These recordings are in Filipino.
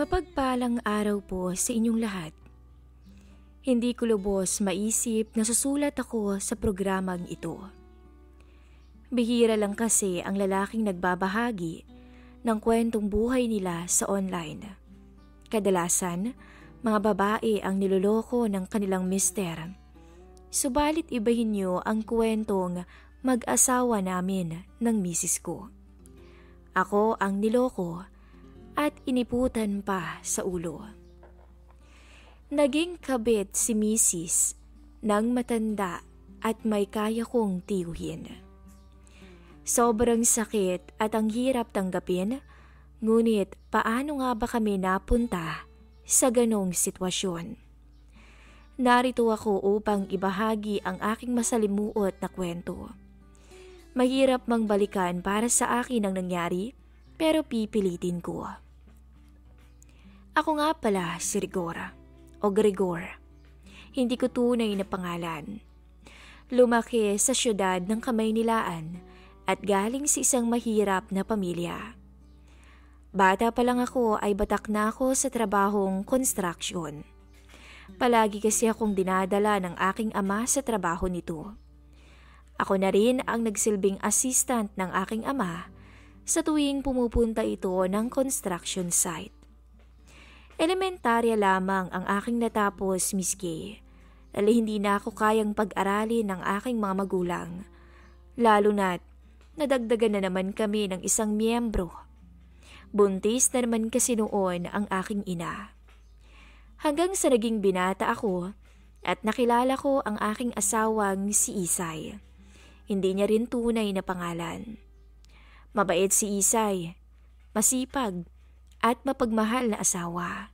Mapagpalang araw po sa inyong lahat. Hindi ko lubos maisip na susulat ako sa programang ito. Bihira lang kasi ang lalaking nagbabahagi ng kwentong buhay nila sa online. Kadalasan, mga babae ang niloloko ng kanilang mister. Subalit ibahin niyo ang kwentong mag-asawa namin ng misis ko. Ako ang niloko at iniputan pa sa ulo. Naging kabit si misis ng matanda at may kaya kong tiyuhin. Sobrang sakit at ang hirap tanggapin, ngunit paano nga ba kami napunta sa ganong sitwasyon? Narito ako upang ibahagi ang aking masalimuot na kwento. Mahirap mang balikan para sa akin ang nangyari, pero pipilitin ko. Ako nga pala si Rigor o Gregor. Hindi ko tunay na pangalan. Lumaki sa syudad ng Kamaynilaan at galing sa isang mahirap na pamilya. Bata pa lang ako ay batak na ako sa trabahong construction. Palagi kasi akong dinadala ng aking ama sa trabaho nito. Ako na rin ang nagsilbing assistant ng aking ama sa tuwing pumupunta ito ng construction site. Elementarya lamang ang aking natapos, Miss Kay, dahil hindi na ako kayang pag-aralin ng aking mga magulang, lalo na't nadagdagan na naman kami ng isang miyembro. Buntis na naman kasi noon ang aking ina. Hanggang sa naging binata ako at nakilala ko ang aking asawang si Isay. Hindi niya rin tunay na pangalan. Mabait si Isay, masipag, at mapagmahal na asawa.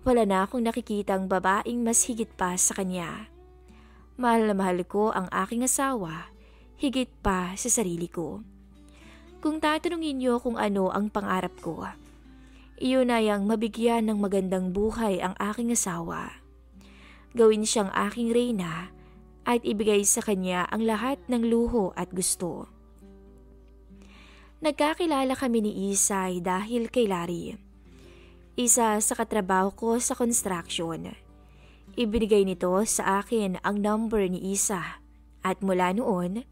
Wala na akong nakikitang babaeng mas higit pa sa kanya. Mahal na mahal ko ang aking asawa, higit pa sa sarili ko. Kung tatanungin niyo kung ano ang pangarap ko, iyon ay ang mabigyan ng magandang buhay ang aking asawa. Gawin siyang aking reyna at ibigay sa kanya ang lahat ng luho at gusto. Nagkakilala kami ni Isay dahil kay Larry, isa sa katrabaho ko sa construction. Ibinigay nito sa akin ang number ni Isa at mula noon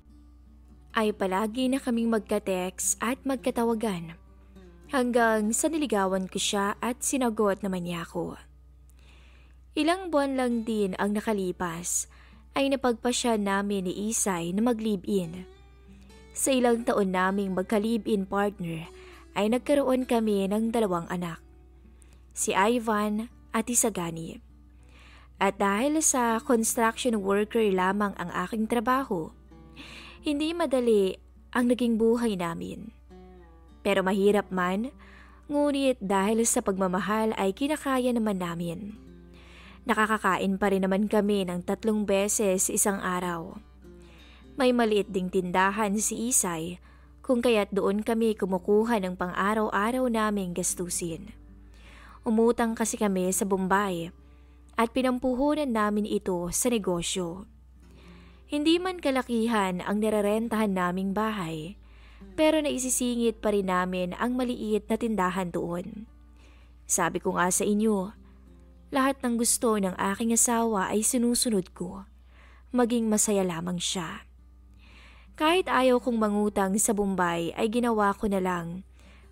ay palagi na kaming magka-text at magkatawagan hanggang sa niligawan ko siya at sinagot naman niya ako. Ilang buwan lang din ang nakalipas ay napagpasya namin ni Isay na mag-live-in. Sa ilang taon naming magka-live-in partner ay nagkaroon kami ng 2 anak, si Ivan at Isagani. At dahil sa construction worker lamang ang aking trabaho, hindi madali ang naging buhay namin. Pero mahirap man, ngunit dahil sa pagmamahal ay kinakaya naman namin. Nakakakain pa rin naman kami ng 3 beses isang araw. May maliit ding tindahan si Isay, kung kaya't doon kami kumukuha ng pang-araw-araw naming gastusin. Umutang kasi kami sa Bombay at pinampuhunan namin ito sa negosyo. Hindi man kalakihan ang nirerentahan naming bahay, pero naisisingit pa rin namin ang maliit na tindahan doon. Sabi ko nga sa inyo, lahat ng gusto ng aking asawa ay sinusunod ko, maging masaya lamang siya. Kahit ayaw kong mangutang sa Bombay ay ginawa ko na lang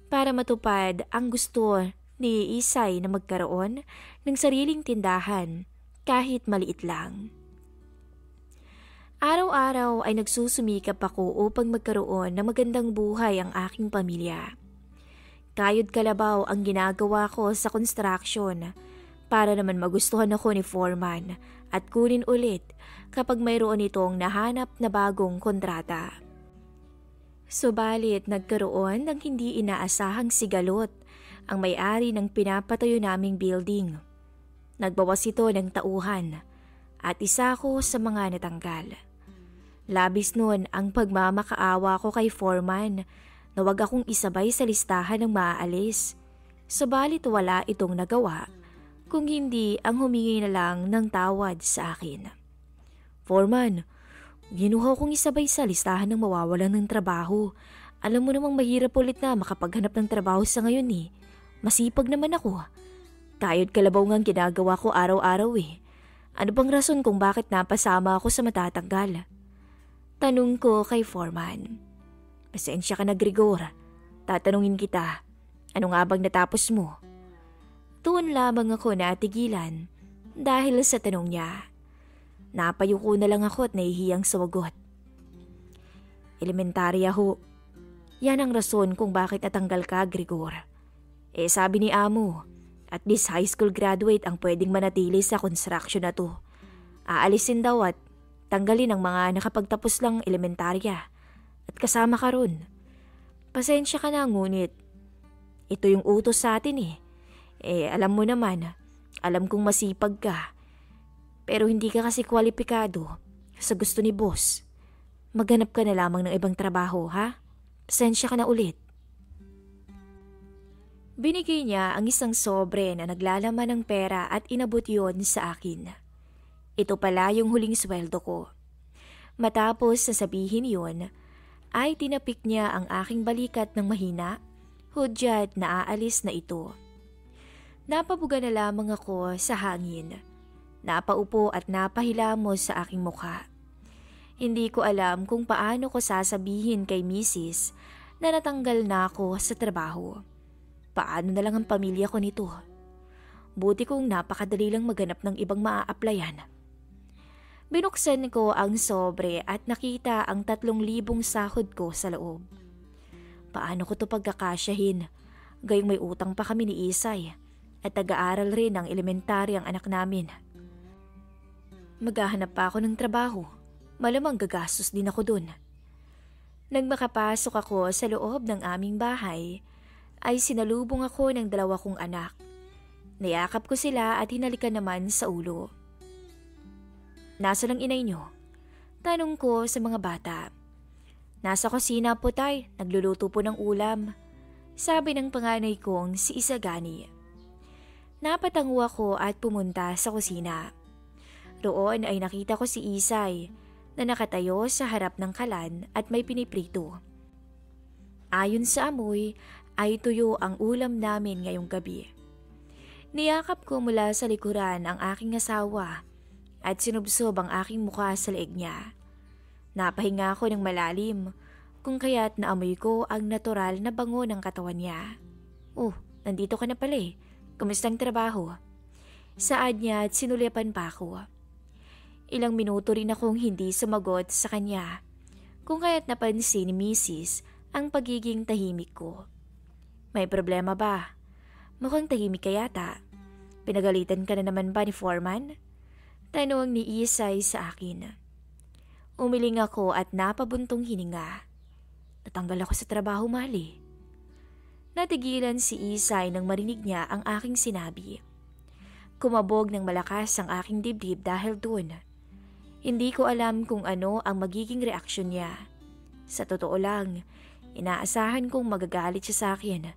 para matupad ang gusto ni Isay na magkaroon ng sariling tindahan kahit maliit lang. Araw-araw ay nagsusumikap ako upang magkaroon ng magandang buhay ang aking pamilya. Kayod kalabaw ang ginagawa ko sa construction para naman magustuhan ako ni foreman at kunin ulit kapag mayroon itong nahanap na bagong kontrata. Subalit nagkaroon ng hindi inaasahang sigalot ang may-ari ng pinapatayo naming building. Nagbawas ito ng tauhan at isa ko sa mga natanggal. Labis nun ang pagmamakaawa ko kay foreman na wag akong isabay sa listahan ng maaalis. Subalit wala itong nagawa kung hindi ang humingi na lang ng tawad sa akin. Foreman, ginuha kong isabay sa listahan ng mawawalan ng trabaho. Alam mo namang mahirap ulit na makapaghanap ng trabaho sa ngayon eh. Masipag naman ako. Kayod kalabaw ngang ginagawa ko araw-araw eh. Ano bang rason kung bakit napasama ako sa matatanggal? Tanong ko kay foreman. Pasensya ka na, Grigor. Tatanungin kita, ano nga bang natapos mo? Doon lamang ako natigilan dahil sa tanong niya. Napayuko na lang ako at nahihiyang sumagot. Elementarya ho. Yan ang rason kung bakit natanggal ka, Grigor. Sabi ni Amo, at least high school graduate ang pwedeng manatili sa construction na to. Aalisin daw at tanggalin ang mga nakapagtapos lang elementarya. At kasama ka ron. Pasensya ka na, ngunit ito yung utos sa atin eh. Alam mo naman, alam kong masipag ka. Pero hindi ka kasi kwalipikado sa gusto ni boss. Maghanap ka na lamang ng ibang trabaho, ha? Pasensya ka na ulit. Binigay niya ang isang sobre na naglalaman ng pera at inabot yon sa akin. Ito pala yung huling sweldo ko. Matapos sasabihin yon, ay tinapik niya ang aking balikat ng mahina, hudyat na aalis na ito. Napabuga na lamang ako sa hangin. Napaupo at napahilamos sa aking mukha. Hindi ko alam kung paano ko sasabihin kay Mrs. na natanggal na ako sa trabaho. Paano na lang ang pamilya ko nito? Buti kong napakadali lang maghanap ng ibang maa-applyan. Binuksan ko ang sobre at nakita ang 3,000 sahod ko sa loob. Paano ko to pagkakasyahin? Gayong may utang pa kami ni Isay at nag-aaral rin ang elementarya ang anak namin. Maghahanap pa ako ng trabaho. Malamang gagastos din ako dun. Nang makapasok ako sa loob ng aming bahay, ay sinalubong ako ng 2 kong anak. Niyakap ko sila at hinalikan naman sa ulo. Nasa lang inay nyo? Tanong ko sa mga bata. Nasa kusina po tay, nagluluto po ng ulam. Sabi ng panganay kong si Isagani. Napatango ako at pumunta sa kusina. Roon ay nakita ko si Isay na nakatayo sa harap ng kalan at may piniprito. Ayon sa amoy ay tuyo ang ulam namin ngayong gabi. Niyakap ko mula sa likuran ang aking asawa at sinubsob ang aking mukha sa leeg niya. Napahinga ako ng malalim kung kaya't naamoy ko ang natural na bango ng katawan niya. Oh, nandito ka na pala eh. Kumustang trabaho? Saad niya at sinulipan pa ako. Ilang minuto rin akong hindi sumagot sa kanya kung kaya't napansin ni Mrs. ang pagiging tahimik ko. May problema ba? Mukhang tahimik ka yata. Pinagalitan ka na naman ba ni Foreman? Tanong ni Isay sa akin. Umiling ako at napabuntong hininga. Natanggal ako sa trabaho, Mali. Natigilan si Isay nang marinig niya ang aking sinabi. Kumabog ng malakas ang aking dibdib dahil doon. Hindi ko alam kung ano ang magiging reaksyon niya. Sa totoo lang, inaasahan kong magagalit siya sa akin.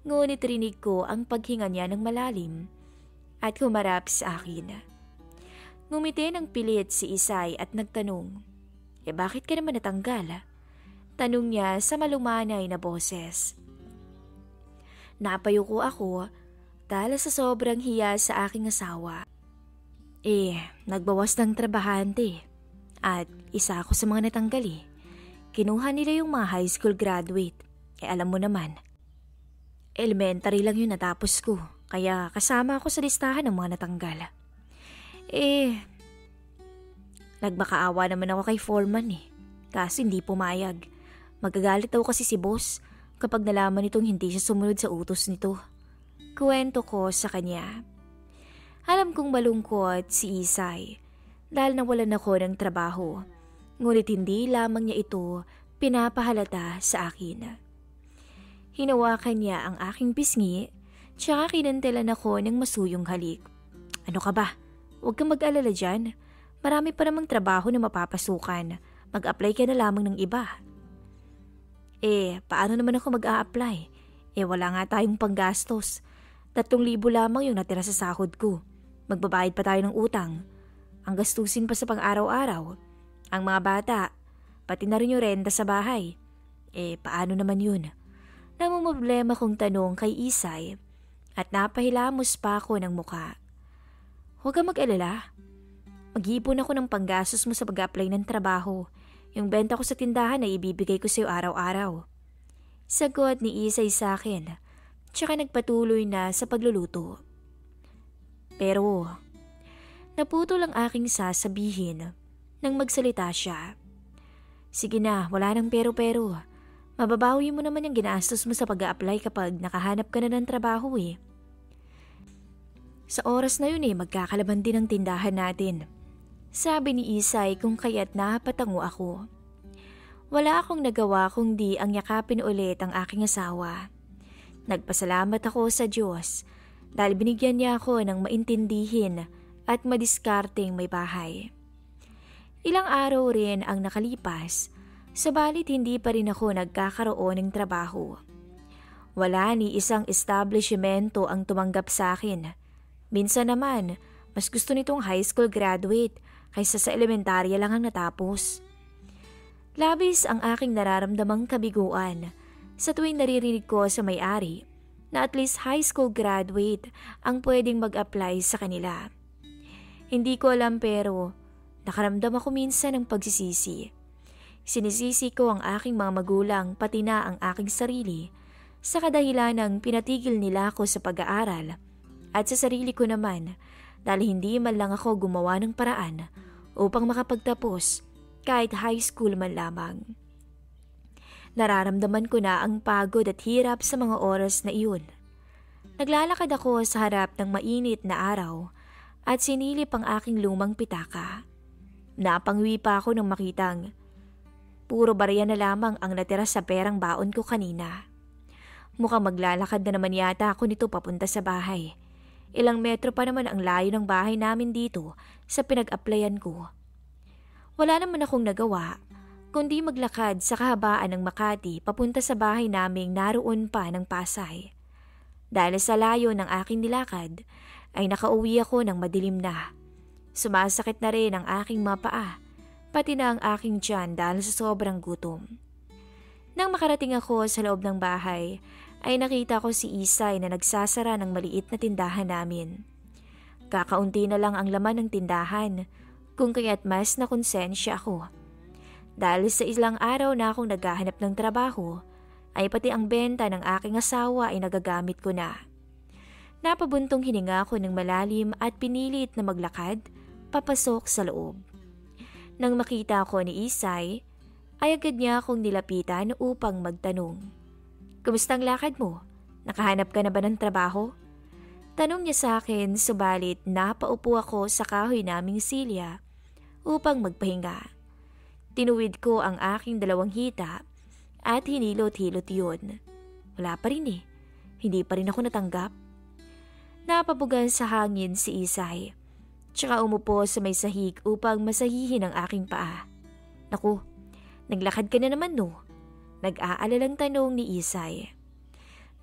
Ngunit rinig ko ang paghinga niya ng malalim at humarap sa akin. Ngumiti ng pilit si Isay at nagtanong, bakit ka naman natanggal? Tanong niya sa malumanay na boses. Napayuko ako dahil sa sobrang hiya sa aking asawa. Nagbawas ng trabahante at isa ako sa mga natanggal eh. Kinuha nila yung mga high school graduate. Alam mo naman, elementary lang yun natapos ko, kaya kasama ako sa listahan ng mga natanggal. Nagmakaawa naman ako kay Foreman eh, kaso hindi pumayag. Magagalit daw kasi si boss kapag nalaman nitong hindi siya sumunod sa utos nito. Kuwento ko sa kanya. Alam kong malungkot si Isay dahil nawalan ako ng trabaho, ngunit hindi lamang niya ito pinapahalata sa akin. Hinawakan niya ang aking pisngi, tsaka kinantelan ako ng masuyong halik. Ano ka ba? Huwag kang mag-alala dyan. Marami pa namang trabaho na mapapasukan. Mag-apply ka na lamang ng iba. Paano naman ako mag-a-apply? Wala nga tayong panggastos. 3,000 lamang yung natira sa sahod ko. Magbabayad pa tayo ng utang. Ang gastusin pa sa pang-araw-araw. Ang mga bata, pati na rin yung renta sa bahay. Paano naman yun? Namumroblema kong tanong kay Isay at napahilamos pa ako ng muka. Huwag kang mag-alala. Mag-iipon ako ng panggastos mo sa pag-apply ng trabaho. Yung benta ko sa tindahan ay ibibigay ko sa iyo araw-araw. Sagot ni Isay sa akin, tsaka nagpatuloy na sa pagluluto. Pero, naputol ang aking sasabihin nang magsalita siya. Sige na, wala nang pero-pero. Mababawi mo naman yung ginastos mo sa pag-a-apply kapag nakahanap ka na ng trabaho eh. Sa oras na yun magkakalaban din ang tindahan natin. Sabi ni Isay kung kaya't napatango ako. Wala akong nagawa kundi ang yakapin ulit ang aking asawa. Nagpasalamat ako sa Diyos dahil binigyan niya ako ng maintindihin at madiskarteng may bahay. Ilang araw rin ang nakalipas, sabalit hindi pa rin ako nagkakaroon ng trabaho. Wala ni isang establishmento ang tumanggap sa akin. Minsan naman, mas gusto nitong high school graduate kaysa sa elementarya lang ang natapos. Labis ang aking nararamdamang kabiguan sa tuwing naririnig ko sa may-ari na at least high school graduate ang pwedeng mag-apply sa kanila. Hindi ko alam pero nakaramdam ako minsan ng pagsisisi. Sinisisi ko ang aking mga magulang pati na ang aking sarili sa kadahilan ng pinatigil nila ako sa pag-aaral at sa sarili ko naman dahil hindi man lang ako gumawa ng paraan upang makapagtapos kahit high school man lamang. Nararamdaman ko na ang pagod at hirap sa mga oras na iyon. Naglalakad ako sa harap ng mainit na araw at sinilip ang aking lumang pitaka. Napangwi pa ako nang makitang puro barya na lamang ang natira sa perang baon ko kanina. Mukhang maglalakad na naman yata ako nito papunta sa bahay. Ilang metro pa naman ang layo ng bahay namin dito sa pinag-applyan ko. Wala naman akong nagawa kundi maglakad sa kahabaan ng Makati papunta sa bahay naming naroon pa ng Pasay. Dahil sa layo ng aking nilakad ay nakauwi ako ng madilim na. Sumasakit na rin ang aking mga paa, pati na ang aking tiyan dahil sa sobrang gutom. Nang makarating ako sa loob ng bahay, ay nakita ko si Isay na nagsasara ng maliit na tindahan namin. Kakaunti na lang ang laman ng tindahan, kung kaya't mas nakonsensya ako. Dahil sa ilang araw na akong naghahanap ng trabaho, ay pati ang benta ng aking asawa ay nagagamit ko na. Napabuntong hininga ako ng malalim at pinilit na maglakad papasok sa loob. Nang makita ko ni Isay, ay agad niya akong nilapitan upang magtanong. Kumusta ang lakad mo? Nakahanap ka na ba ng trabaho? Tanong niya sa akin subalit napaupo ako sa kahoy naming silya upang magpahinga. Tinuwid ko ang aking dalawang hita at hinilot-hilot yun. Wala pa rin eh. Hindi pa rin ako natanggap. Napabugan sa hangin si Isay. Tsaka umupo sa may sahig upang masahihin ang aking paa. Naku, naglakad ka na naman no? Nag-aalalang tanong ni Isay.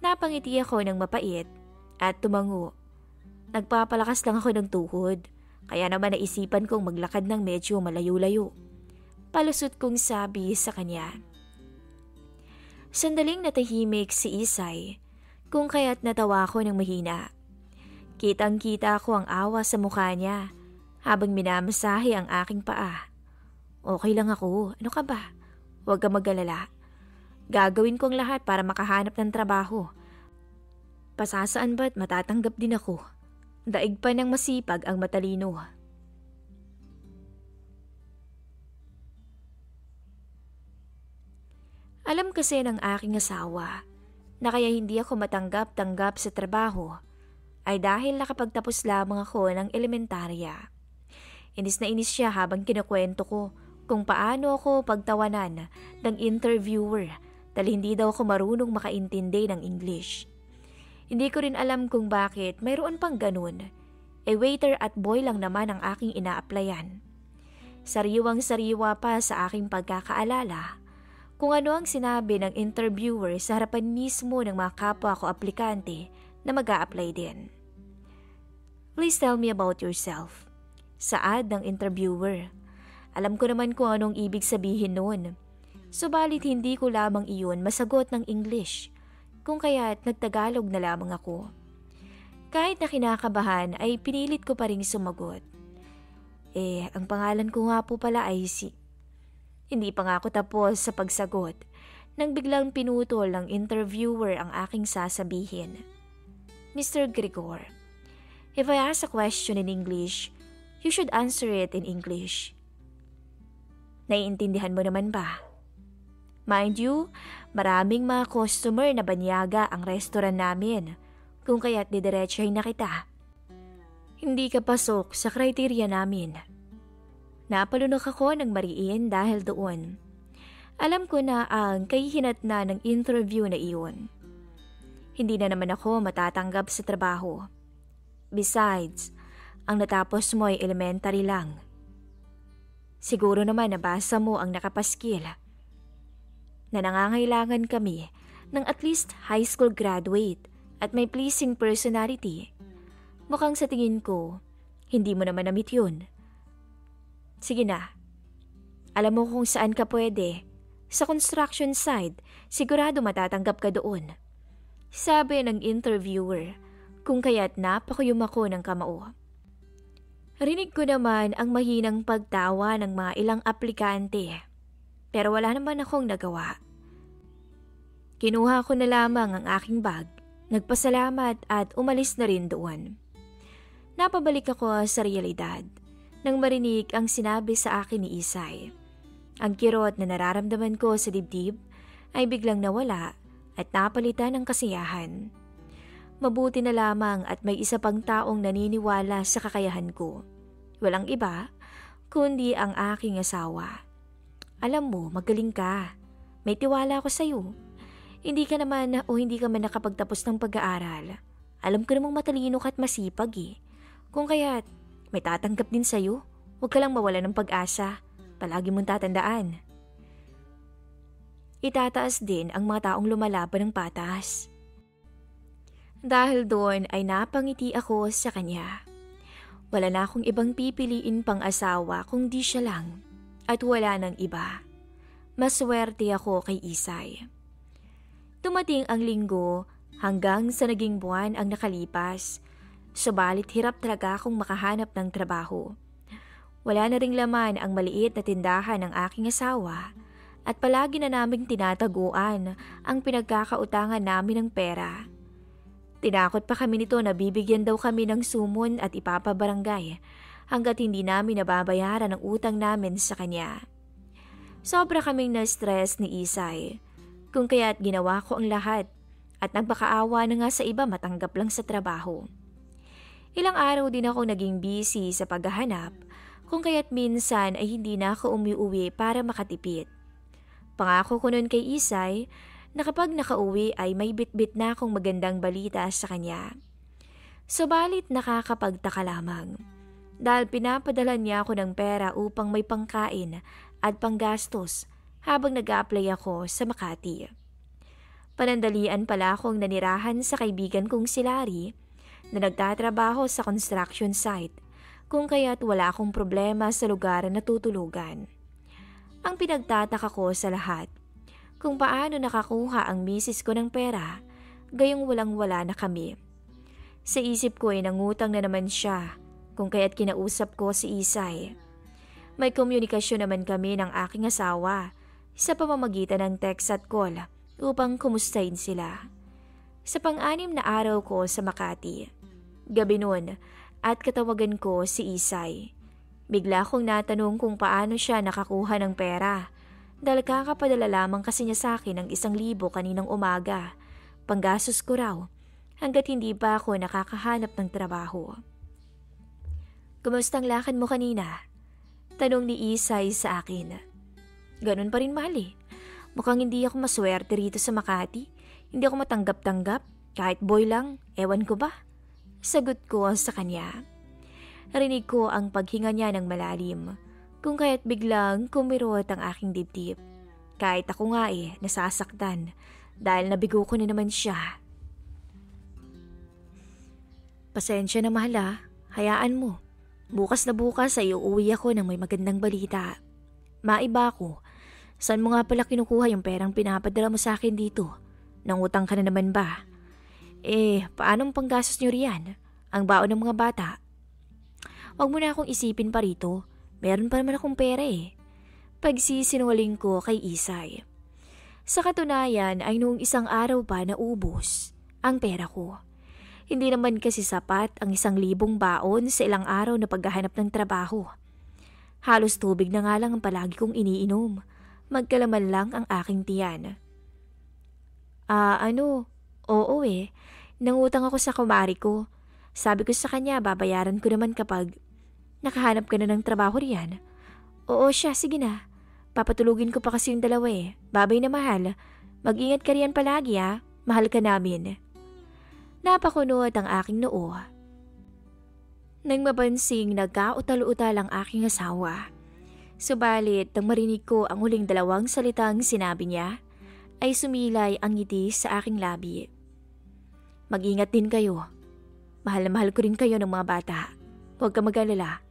Napangiti ako ng mapait at tumango. Nagpapalakas lang ako ng tuhod, kaya naman naisipan kong maglakad ng medyo malayo-layo. Palusot kong sabi sa kanya. Sandaling natahimik si Isay, kung kaya't natawa ko ng mahina. Kitang-kita ko ang awa sa mukha niya habang minamasahe ang aking paa. Okay lang ako, ano ka ba? Huwag ka mag-alala. Gagawin kong lahat para makahanap ng trabaho. Pasasaan ba't matatanggap din ako? Daig pa ng masipag ang matalino. Alam kasi ng aking asawa na kaya hindi ako matanggap-tanggap sa trabaho ay dahil nakapagtapos lamang ako ng elementarya. Inis na inis siya habang kinukwento ko kung paano ako pagtawanan ng interviewer dahil hindi daw ako marunong makaintindi ng English. Hindi ko rin alam kung bakit mayroon pang ganun. Waiter at boy lang naman ang aking ina-applyan. Sariwang-sariwa pa sa aking pagkakaalala kung ano ang sinabi ng interviewer sa harapan mismo ng mga kapwa ko aplikante na mag-a-apply din. Please tell me about yourself. Saad ng interviewer. Alam ko naman kung anong ibig sabihin noon. Subalit hindi ko lamang iyon masagot ng English, kung kaya't nagtagalog na lamang ako. Kahit na kinakabahan ay pinilit ko pa rin sumagot. Ang pangalan ko nga po pala ay si... Hindi pa nga ako tapos sa pagsagot nang biglang pinutol ng interviewer ang aking sasabihin. Mr. Gregor, if I ask a question in English, you should answer it in English. Naiintindihan mo naman ba? Mind you, maraming mga customer na banyaga ang restaurant namin, kung kaya't didiretsahin na kita. Hindi ka pasok sa kriteria namin. Napalunok ako ng mariin dahil doon. Alam ko na ang kahihinatnan ng interview na iyon. Hindi na naman ako matatanggap sa trabaho. Besides, ang natapos mo ay elementary lang. Siguro naman nabasa mo ang nakapaskil na nangangailangan kami ng at least high school graduate at may pleasing personality. Mukhang sa tingin ko, hindi mo naman namit yun. Sige na, alam mo kung saan ka pwede. Sa construction site, sigurado matatanggap ka doon. Sabi ng interviewer, kung kaya't napakuyom ako ng kamao. Rinig ko naman ang mahinang pagtawa ng mga ilang aplikante, pero wala naman akong nagawa. Kinuha ko na lamang ang aking bag, nagpasalamat at umalis na rin doon. Napabalik ako sa realidad nang marinig ang sinabi sa akin ni Isay. Ang kirot na nararamdaman ko sa dibdib ay biglang nawala at napalitan ng kasiyahan. Mabuti na lamang at may isa pang taong naniniwala sa kakayahan ko. Walang iba, kundi ang aking asawa. Alam mo, magaling ka. May tiwala ako sa'yo. Hindi ka naman hindi ka man nakapagtapos ng pag-aaral. Alam ko namang matalino ka at masipag eh. Kung kaya't may tatanggap din sa'yo, huwag ka lang mawala ng pag-asa. Palagi mong tatandaan. Itataas din ang mga taong lumalaban ng patas. Dahil doon ay napangiti ako sa kanya. Wala na akong ibang pipiliin pang asawa kung di siya lang. At wala nang iba. Maswerte ako kay Isay. Dumating ang linggo hanggang sa naging buwan ang nakalipas. Subalit hirap talaga akong makahanap ng trabaho. Wala na ring laman ang maliit na tindahan ng aking asawa at palagi na naming tinataguan ang pinagkakautangan namin ng pera. Tinakot pa kami nito na bibigyan daw kami ng sumon at ipapabarangay hanggat hindi namin nababayaran ang utang namin sa kanya. Sobra kaming na-stress ni Isay, kung kaya't ginawa ko ang lahat at nagpakaawa na nga sa iba matanggap lang sa trabaho. Ilang araw din ako naging busy sa paghahanap, kung kaya't minsan ay hindi na ako umuwi para makatipid. Pangako ko nun kay Isay na kapag nakauwi ay may bitbit na akong magandang balita sa kanya. Subalit nakakapagtaka lamang dahil pinapadala niya ako ng pera upang may pangkain at panggastos habang nag-a-apply ako sa Makati. Panandalian pala akong nanirahan sa kaibigan kong si Larry na nagtatrabaho sa construction site, kung kaya't wala akong problema sa lugar na tutulugan. Ang pinagtataka ko sa lahat, kung paano nakakuha ang misis ko ng pera, gayong walang-wala na kami. Sa isip ko ay nangutang na naman siya, kung kaya't kinausap ko si Isay. May komunikasyon naman kami ng aking asawa sa pamamagitan ng text at call upang kumustahin sila. Sa pang-anim na araw ko sa Makati, gabi noon, at katawagan ko si Isay. Bigla kong natanong kung paano siya nakakuha ng pera dahil kakapadala lamang kasi niya sa akin ng 1,000 kaninang umaga. Panggastos ko raw hanggat hindi pa ako nakakahanap ng trabaho. Kumusta ang lakad mo kanina? Tanong ni Isay sa akin. Ganun pa rin, mahal eh. Mukhang hindi ako maswerte rito sa Makati. Hindi ako matanggap-tanggap. Kahit boy lang, ewan ko ba? Sagot ko sa kanya. Rinig ko ang paghinga niya ng malalim, kung kaya't biglang kumirot ang aking dibdib. Kahit ako nga nasasaktan dahil nabigo ko na naman siya. Pasensya na, mahal, hayaan mo. Bukas na bukas ay uuwi ako ng may magandang balita. Maiba ko. Saan mo nga pala kinukuha yung perang pinapadala mo sa akin dito? Nangutang ka na naman ba? Paanong panggastos nyo riyan? Ang baon ng mga bata? Huwag mo na akong isipin pa rito. Meron pa naman akong pera eh. Pagsisinungaling ko kay Isay. Sa katunayan ay noong isang araw pa naubos ang pera ko. Hindi naman kasi sapat ang 1,000 baon sa ilang araw na paghahanap ng trabaho. Halos tubig na nga lang ang palagi kong iniinom. Magkalaman lang ang aking tiyan. Oo Nangutang ako sa kumari ko. Sabi ko sa kanya babayaran ko naman kapag nakahanap ka na ng trabaho riyan. Oo siya, sige na. Papatulugin ko pa kasi yung dalawa eh. Babay na mahal. Mag-ingat ka riyan palagi ha. Mahal ka namin. Napakunot ang aking noo. Nang mabansing nagkautal-utal ang aking asawa. Subalit nang marinig ko ang huling 2 salitang sinabi niya, ay sumilay ang ngiti sa aking labi. Mag-ingat din kayo. Mahal na mahal ko rin kayo ng mga bata. Huwag ka mag-alala.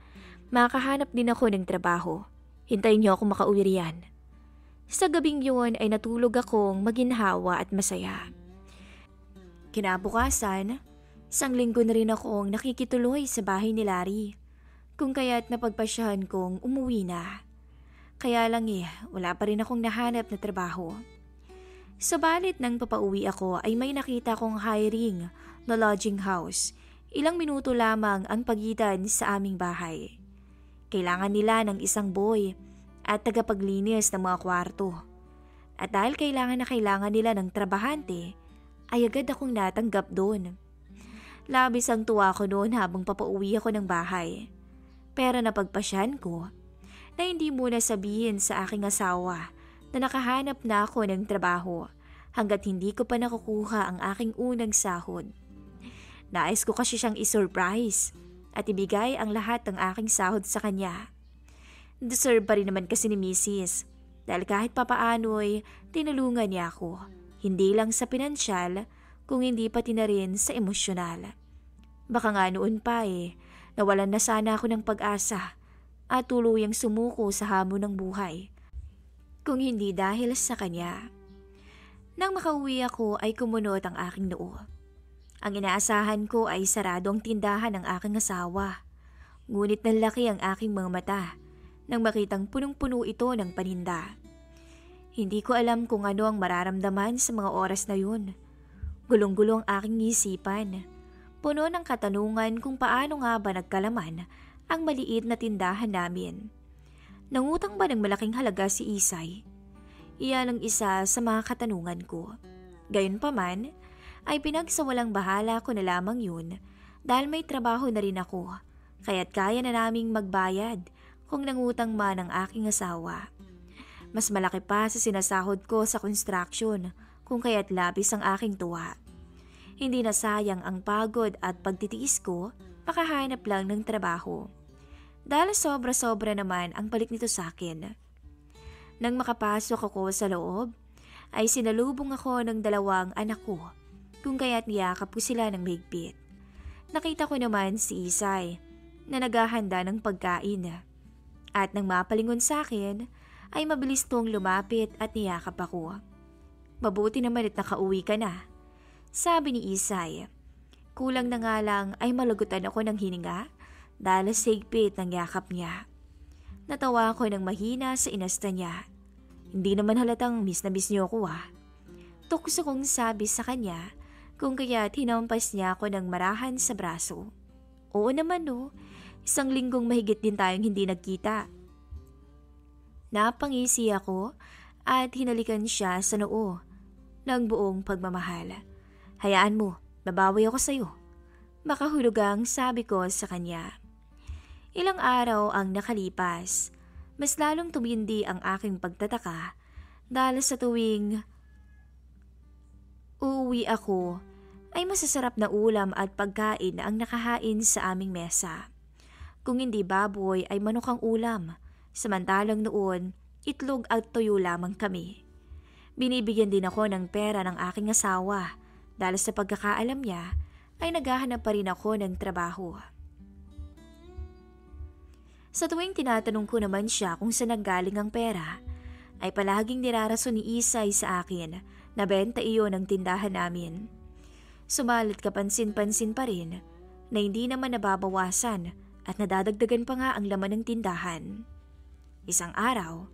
Makahanap din ako ng trabaho. Hintayin niyo ako makauwi riyan. Sa gabing yun ay natulog akong maginhawa at masaya. Kinabukasan, 1 linggo na rin akong nakikituloy sa bahay ni Larry. Kung kaya't napagpasyahan kong umuwi na. Kaya lang wala pa rin akong nahanap na trabaho. Sabalit nang papauwi ako ay may nakita kong hiring na lodging house. Ilang minuto lamang ang pagitan sa aming bahay. Kailangan nila ng isang boy at tagapaglinis ng mga kwarto. At dahil kailangan nila ng trabahante, ay agad akong natanggap doon. Labis ang tuwa ko noon habang papauwi ako ng bahay. Pero napagpasyan ko na hindi muna sabihin sa aking asawa na nakahanap na ako ng trabaho hanggat hindi ko pa nakukuha ang aking unang sahod. Nais ko kasi siyang isurprise at ibigay ang lahat ng aking sahod sa kanya. Deserve pa rin naman kasi ni Mrs. dahil kahit papaano'y tinulungan niya ako, hindi lang sa pinansyal kung hindi pati na rin sa emosyonal. Baka nga noon pa nawalan na sana ako ng pag-asa at tuluyang sumuko sa hamon ng buhay. Kung hindi dahil sa kanya. Nang makauwi ako ay kumunot ang aking noo. Ang inaasahan ko ay sarado ang tindahan ng aking asawa. Ngunit nanlaki ang aking mga mata nang makitang punong-puno ito ng paninda. Hindi ko alam kung ano ang mararamdaman sa mga oras na yun. Gulong-gulo ang aking isipan. Puno ng katanungan kung paano nga ba nagkalaman ang maliit na tindahan namin. Nangutang ba ng malaking halaga si Isay? Iyan ang isa sa mga katanungan ko. Gayunpaman, ay pinagsawalang bahala ko na lamang yun dahil may trabaho na rin ako, kaya't kaya na naming magbayad kung nangutang man ang aking asawa. Mas malaki pa sa sinasahod ko sa construction kung kaya't labis ang aking tuwa. Hindi na sayang ang pagod at pagtitiis ko, makahanap lang ng trabaho. Dahil sobra-sobra naman ang balik nito sa akin. Nang makapasok ako sa loob, ay sinalubong ako ng 2 anak ko, kung kaya't niyakap ko sila ng mahigpit. Nakita ko naman si Isay na naghahanda ng pagkain. At nang mapalingon sa akin, ay mabilis tong lumapit at niyakap ako. Mabuti naman at nakauwi ka na, sabi ni Isay. Kulang na nga lang ay malagutan ako ng hininga dahil sa higpit ng yakap niya. Natawa ako ng mahina sa inasta niya. Hindi naman halatang miss na miss niyo ako Tukso kong sabi sa kanya kung kaya't hinampas niya ako ng marahan sa braso. Oo naman 1 linggong mahigit din tayong hindi nagkita. Napangisi ako at hinalikan siya sa noo ng buong pagmamahal. Hayaan mo, babawi ako sa'yo. Makahulugang sabi ko sa kanya. Ilang araw ang nakalipas, mas lalong tumindi ang aking pagtataka dahil sa tuwing uuwi ako ay masasarap na ulam at pagkain ang nakahain sa aming mesa. Kung hindi baboy ay manok ang ulam, samantalang noon itlog at tuyo lamang kami. Binibigyan din ako ng pera ng aking asawa dahil sa pagkakaalam niya ay naghahanap pa rin ako ng trabaho. Sa tuwing tinatanong ko naman siya kung saan nanggaling ang pera, ay palaging nirarason ni Isay sa akin na benta iyon ng tindahan namin. Subalit kapansin-pansin pa rin na hindi naman nababawasan at nadadagdagan pa nga ang laman ng tindahan. Isang araw,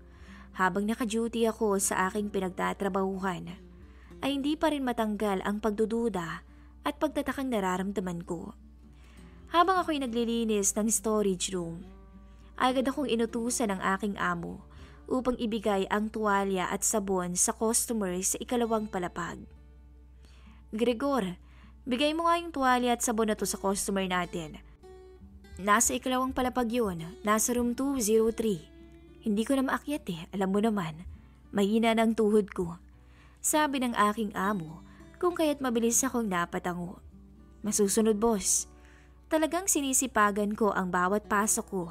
habang naka-duty ako sa aking pinagtatrabahuhan, ay hindi pa rin matanggal ang pagdududa at pagtatakang nararamdaman ko. Habang ako'y naglilinis ng storage room, agad akong inutusan ng aking amo upang ibigay ang tuwalya at sabon sa customer sa ikalawang palapag. Gregor, bigay mo nga yung tuwalya at sabon na to sa customer natin. Nasa ikalawang palapag yun, nasa room 203. Hindi ko na maakyat alam mo naman, mahina ng tuhod ko. Sabi ng aking amo kung kaya't mabilis akong napatango. Masusunod boss. Talagang sinisipagan ko ang bawat pasok ko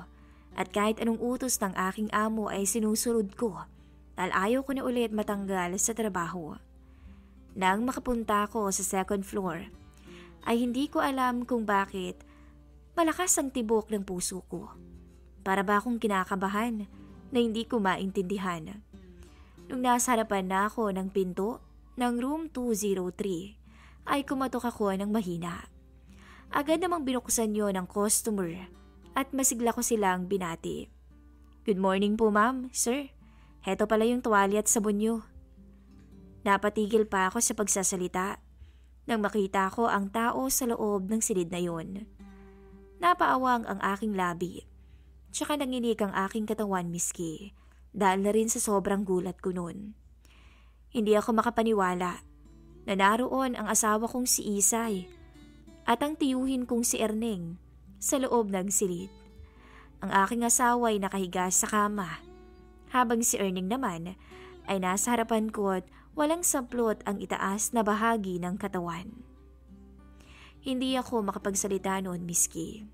at kahit anong utos ng aking amo ay sinusunod ko dahil ayaw ko na ulit matanggal sa trabaho. Nang makapunta ko sa second floor, ay hindi ko alam kung bakit malakas ang tibok ng puso ko. Para ba akong kinakabahan na hindi ko maintindihan. Nung nasa harapan na ako ng pinto ng room 203, ay kumatok ako ng mahina. Agad namang binuksan yon ng customer at masigla ko silang binati. Good morning po ma'am, sir. Heto pala yung tuwalya at sabon nyo. Napatigil pa ako sa pagsasalita nang makita ko ang tao sa loob ng silid na yon. Napaawang ang aking labi, tsaka nanginig ang aking katawan miski dahil na rin sa sobrang gulat ko noon. Hindi ako makapaniwala na naroon ang asawa kong si Isay at ang tiyuhin kong si Erneng sa loob ng silid. Ang aking asawa ay nakahiga sa kama, habang si Erneng naman ay nasa harapan ko at walang samplot ang itaas na bahagi ng katawan. Hindi ako makapagsalita noon miski.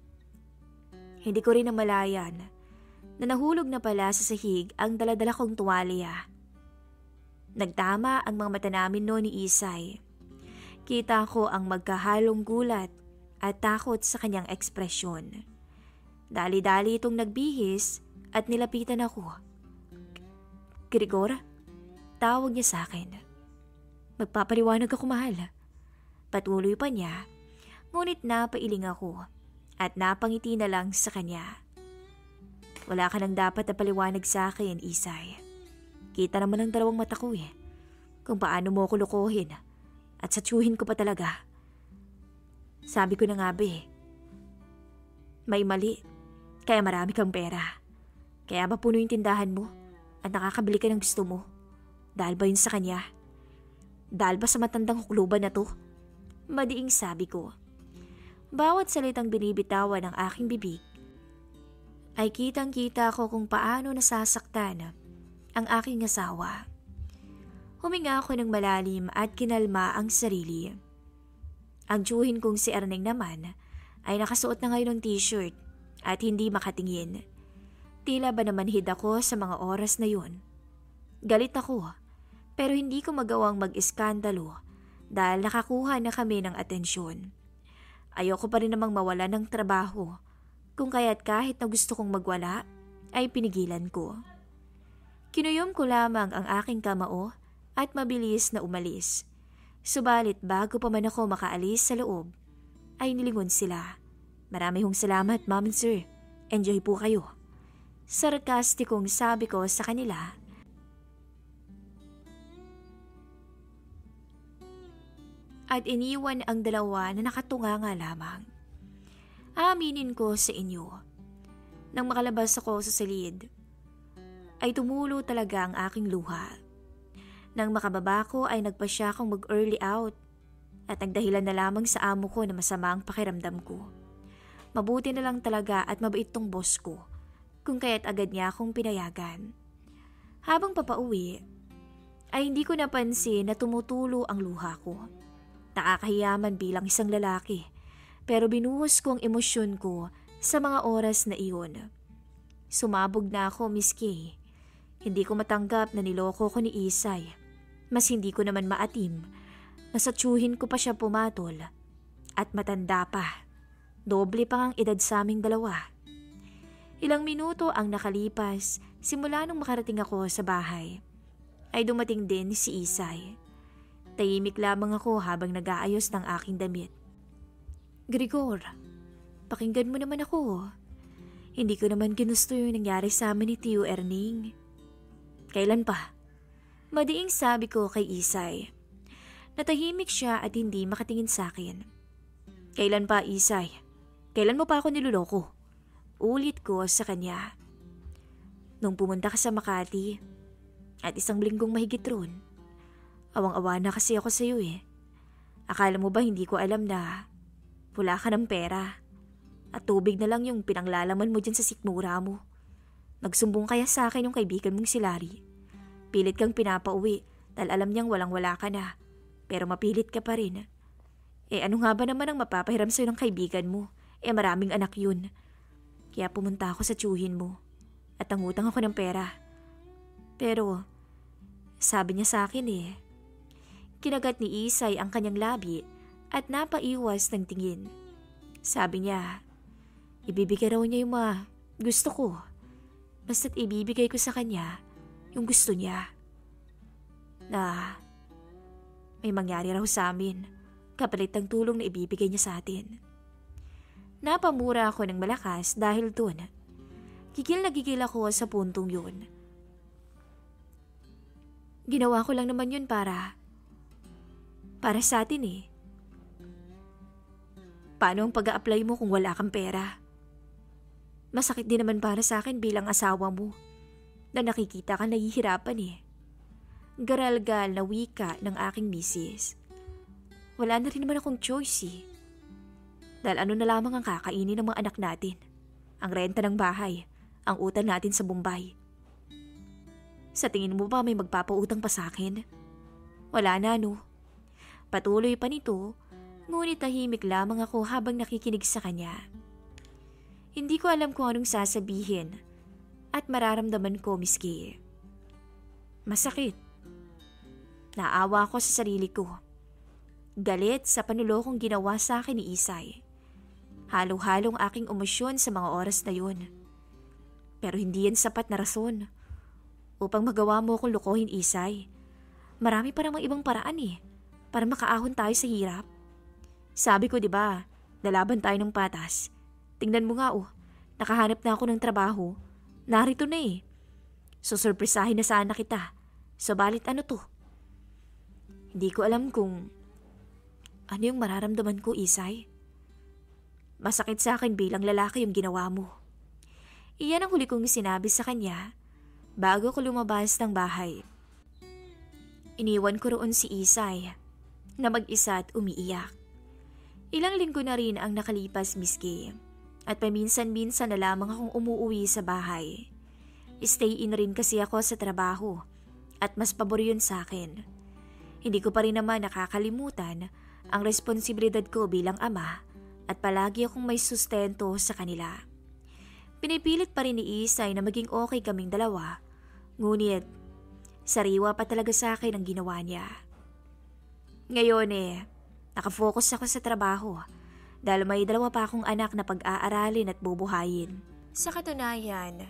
Hindi ko rin namalayan na nahulog na pala sa sahig ang daladala kong tuwalya. Nagtama ang mga mata namin noon ni Isay. Kita ko ang magkahalong gulat at takot sa kanyang ekspresyon. Dali-dali itong nagbihis at nilapitan ako. Gregor, tawag niya sa akin. Magpapaliwanag ako mahal. Patuloy pa niya, ngunit napailing ako at napangiti na lang sa kanya. Wala ka nang dapat na paliwanag sa akin, Isay. Kita naman ang dalawang mata ko kung paano mo ako lukuhin at satyuhin ko pa talaga. Sabi ko na nga may mali, kaya marami kang pera. Kaya ba puno yung tindahan mo at nakakabili ka ng gusto mo? Dahil ba yun sa kanya? Dahil ba sa matandang hukluban na to? Madiing sabi ko. Bawat salitang binibitawan ng aking bibig ay kitang-kita ko kung paano nasasaktan ang aking asawa. Huminga ako ng malalim at kinalma ang sarili. Ang tiyuhin kong si Erneng naman ay nakasuot na ngayon ng t-shirt at hindi makatingin. Tila ba namanhid ako sa mga oras na yun. Galit ako pero hindi ko magawang mag-iskandalo dahil nakakuha na kami ng atensyon. Ayoko pa rin namang mawala ng trabaho kung kaya't kahit na gusto kong magwala ay pinigilan ko. Kinuyom ko lamang ang aking kamao at mabilis na umalis. Subalit bago pa man ako makaalis sa loob, ay nilingon sila. Marami hong salamat, ma'am and sir. Enjoy po kayo. Sarkastikong sabi ko sa kanila. At iniwan ang dalawa na nakatunga nga lamang. Aminin ko sa inyo, nang makalabas ako sa silid, ay tumulo talaga ang aking luha. Nang makababa ko ay nagpasya akong mag-early out at nagdahilan na lamang sa amo ko na masama ang pakiramdam ko. Mabuti na lang talaga at mabait tong boss ko kung kaya't agad niya akong pinayagan. Habang papauwi, ay hindi ko napansin na tumutulo ang luha ko. Nakakahiyaman bilang isang lalaki pero binuhos ko ang emosyon ko sa mga oras na iyon. Sumabog na ako, Miss Kay. Hindi ko matanggap na niloko ko ni Isay. Mas hindi ko naman maatim na satyuhin ko pa siya pumatol at matanda pa. Doble pa ang edad sa aming dalawa. Ilang minuto ang nakalipas simula nung makarating ako sa bahay. Ay dumating din si Isay. Tahimik lamang ako habang nag-aayos ng aking damit. Grigor, pakinggan mo naman ako. Hindi ko naman ginusto yung nangyari sa amin ni Tio Erning. Kailan pa? Madiing sabi ko kay Isay. Natahimik siya at hindi makatingin sa akin. Kailan pa, Isay? Kailan mo pa ako niloloko? Ulit ko sa kanya. Nung pumunta ka sa Makati at isang linggong mahigit roon, awang-awa na kasi ako sa iyo eh. Akala mo ba hindi ko alam na wala ka ng pera at tubig na lang yung pinanglalaman mo dyan sa sikmura mo? Nagsumbong kaya sa akin yung kaibigan mong si Larry. Pilit kang pinapauwi dahil alam niyang walang-wala ka na, pero mapilit ka pa rin. Ano nga ba naman ang mapapahiram sa'yo ng kaibigan mo? Maraming anak yun. Kaya pumunta ako sa tiyuhin mo at nangutang ako ng pera. Pero sabi niya sa akin kinagat ni Isay ang kanyang labi at napaiwas ng tingin. Sabi niya, ibibigay raw niya yung mga gusto ko. Basta't ibibigay ko sa kanya yung gusto niya. Na may mangyari raw sa amin kapalit ng tulong na ibibigay niya sa atin. Napamura ako ng malakas dahil doon. Gigil na gigil ako sa puntong yun. Ginawa ko lang naman yun para sa atin Paano ang pag-a-apply mo kung wala kang pera? Masakit din naman para sa akin bilang asawa mo na nakikita ka nahihirapan Garalgal na wika ng aking misis. Wala na rin naman akong choice Dahil ano na lamang ang kakainin ng mga anak natin? Ang renta ng bahay, ang utang natin sa Bombay. Sa tingin mo ba may magpapautang pa sa akin? Wala na no. Patuloy pa nito, ngunit tahimik lamang ako habang nakikinig sa kanya. Hindi ko alam kung anong sasabihin at mararamdaman ko miski. Masakit. Naawa ako sa sarili ko. Galit sa panulokong ginawa sa akin ni Isay. Halo-halong aking emosyon sa mga oras na yun. Pero hindi yan sapat na rason upang magawa mo akong lukohin, Isay. Marami pa namang ibang paraan para makaahon tayo sa hirap. Sabi ko, 'di ba, lalaban tayo ng patas. Tingnan mo nga nakahanap na ako ng trabaho. Narito na Susurpresahin na sana kita. Subalit ano to? Hindi ko alam kung ano yung mararamdaman ko, Isay. Masakit sa akin bilang lalaki yung ginawa mo. Iyan ang huli kong sinabi sa kanya bago ko lumabas ng bahay. Iniwan ko roon si Isay na mag-isa at umiiyak. Ilang linggo na rin ang nakalipas, miski, at paminsan-minsan na lamang akong umuuwi sa bahay. Stay in rin kasi ako sa trabaho at mas pabor yun sa akin. Hindi ko pa rin naman nakakalimutan ang responsibilidad ko bilang ama at palagi akong may sustento sa kanila. Pinipilit pa rin ni Isay na maging okay kaming dalawa, ngunit sariwa pa talaga sa akin ang ginawa niya. Ngayon nakafocus ako sa trabaho dahil may 2 pa akong anak na pag-aaralin at bubuhayin. Sa katunayan,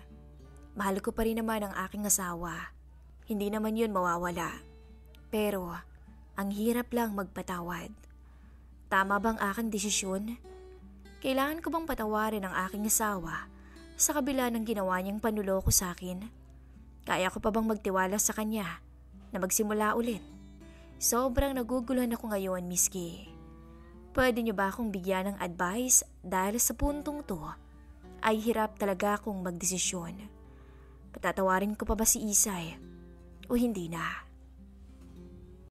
mahal ko pa rin naman ang aking asawa. Hindi naman yun mawawala. Pero ang hirap lang magpatawad. Tama bang aking desisyon? Kailangan ko bang patawarin ang aking asawa sa kabila ng ginawa niyang panuloko sa akin? Kaya ko pa bang magtiwala sa kanya na magsimula ulit? Sobrang naguguluhan ako ngayon, miski. Pwede niyo ba akong bigyan ng advice dahil sa puntong to ay hirap talaga akong magdesisyon. Patatawarin ko pa ba si Isay o hindi na?